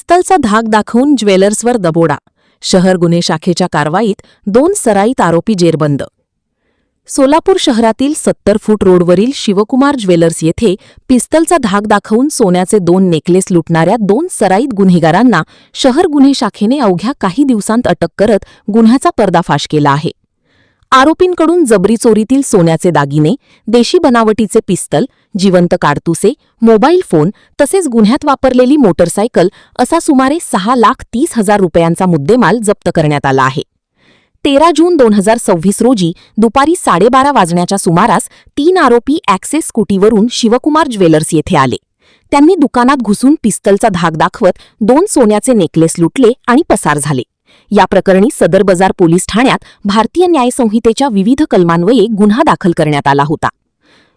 पिस्तलचा धाक दाखवून ज्वेलर्सवर दबोडा. शहर गुन्हे शाखेच्या कारवाईत 2 सराईत आरोपी जेरबंद. सोलापूर शहरातील 70 फूट रोडवरील शिवकुमार ज्वेलर्स येथे पिस्तलचा धाक दाखवून सोन्याचे 2 नेकलेस लुटणाऱ्या 2 सराईत गुन्हेगारांना शहर गुन्हे शाखेने अवघ्या काही दिवसांत अटक करत गुन्ह्याचा पर्दाफाश केला आहे. आरोपींकडून जबरी चोरीतील सोन्याचे दागिने, देशी बनावटीचे पिस्तल, जिवंत काडतुसे, मोबाईल फोन तसेच गुन्ह्यात वापरलेली मोटरसायकल असा सुमारे 6,30,000 रुपयांचा मुद्देमाल जप्त करण्यात आला आहे. 13 जून 2026 रोजी दुपारी 12:30 वाजण्याच्या सुमारास 3 आरोपी ॲक्सेस स्कूटीवरून शिवकुमार ज्वेलर्स येथे आले. त्यांनी दुकानात घुसून पिस्तलचा धाक दाखवत 2 सोन्याचे नेकलेस लुटले आणि पसार झाले. या प्रकरणी सदर बाजार पोलीस ठाण्यात भारतीय न्यायसंहितेच्या विविध कलमान्वये गुन्हा दाखल करण्यात आला होता.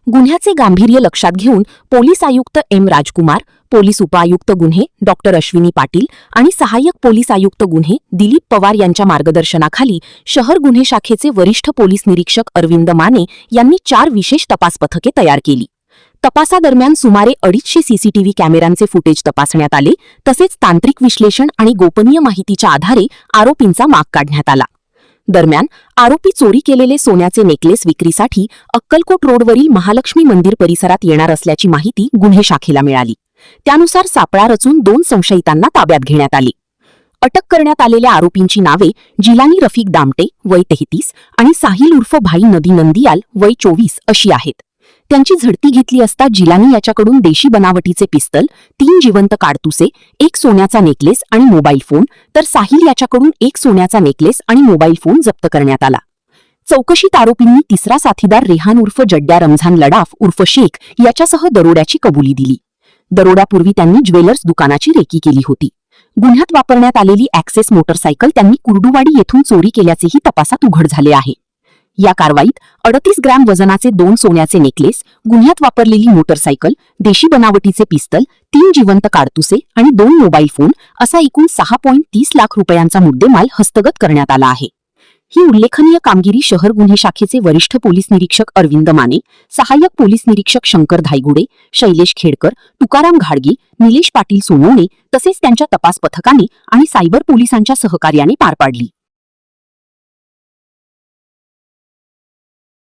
गुन्ह्याचे गांभीर्य लक्षात घेऊन पोलीस आयुक्त एम. राजकुमार, पोलीस उपआयुक्त गुन्हे डॉ. अश्विनी पाटील आणि सहाय्यक पोलीस आयुक्त गुन्हे दिलीप पवार यांच्या मार्गदर्शनाखाली शहर गुन्हे शाखेचे वरिष्ठ पोलीस निरीक्षक अरविंद माने यांनी 4 विशेष तपास पथके तयार केली. तपासादरम्यान सुमारे 250 सीसीटीव्ही कॅमेऱ्यांचे फुटेज तपासण्यात आले. तसेच तांत्रिक विश्लेषण आणि गोपनीय माहितीच्या आधारे आरोपींचा माग काढण्यात आला. दरम्यान आरोपी चोरी केलेले सोन्याचे नेकलेस विक्रीसाठी अक्कलकोट रोडवरील महालक्ष्मी मंदिर परिसरात येणार असल्याची माहिती गुन्हे शाखेला मिळाली. त्यानुसार सापळा रचून 2 संशयितांना ताब्यात घेण्यात आले. अटक करण्यात आलेल्या आरोपींची नावे जिलानी रफिक दामटे वय 33 आणि साहिल उर्फ भाई नदी नंदियाल वय 24 अशी आहेत. त्यांची झडती घेतली असता जिलानी याच्याकडून देशी बनावटीचे पिस्तल, 3 जिवंत काडतुसे, 1 सोन्याचा नेकलेस आणि मोबाईल फोन, तर साहिल याच्याकडून 1 सोन्याचा नेकलेस आणि मोबाईल फोन जप्त करण्यात आला. चौकशीत आरोपींनी तिसरा साथीदार रेहान उर्फ जड्ड्या रमझान लडाफ उर्फ शेख याच्यासह दरोड्याची कबुली दिली. दरोड्यापूर्वी त्यांनी ज्वेलर्स दुकानाची रेकी केली होती. गुन्ह्यात वापरण्यात आलेली ॲक्सेस मोटरसायकल त्यांनी कुर्डुवाडी येथून चोरी केल्याचेही तपासात उघड झाले आहे. या कारवाईत 38 ग्रॅम वजनाचे 2 सोन्याचे नेकलेस, गुन्ह्यात वापरलेली मोटरसायकल, देशी बनावटीचे पिस्तल, 3 जिवंत काडतुसे आणि 2 मोबाईल फोन असा एकूण 6.30 लाख रुपयांचा मुद्देमाल हस्तगत करण्यात आला आहे. ही उल्लेखनीय कामगिरी शहर गुन्हे शाखेचे वरिष्ठ पोलीस निरीक्षक अरविंद माने, सहाय्यक पोलीस निरीक्षक शंकर धायगुडे, शैलेश खेडकर, तुकाराम घाडगे, निलेश पाटील सोनवणे तसेच त्यांच्या तपास पथकाने आणि सायबर पोलिसांच्या सहकार्याने पार पाडली.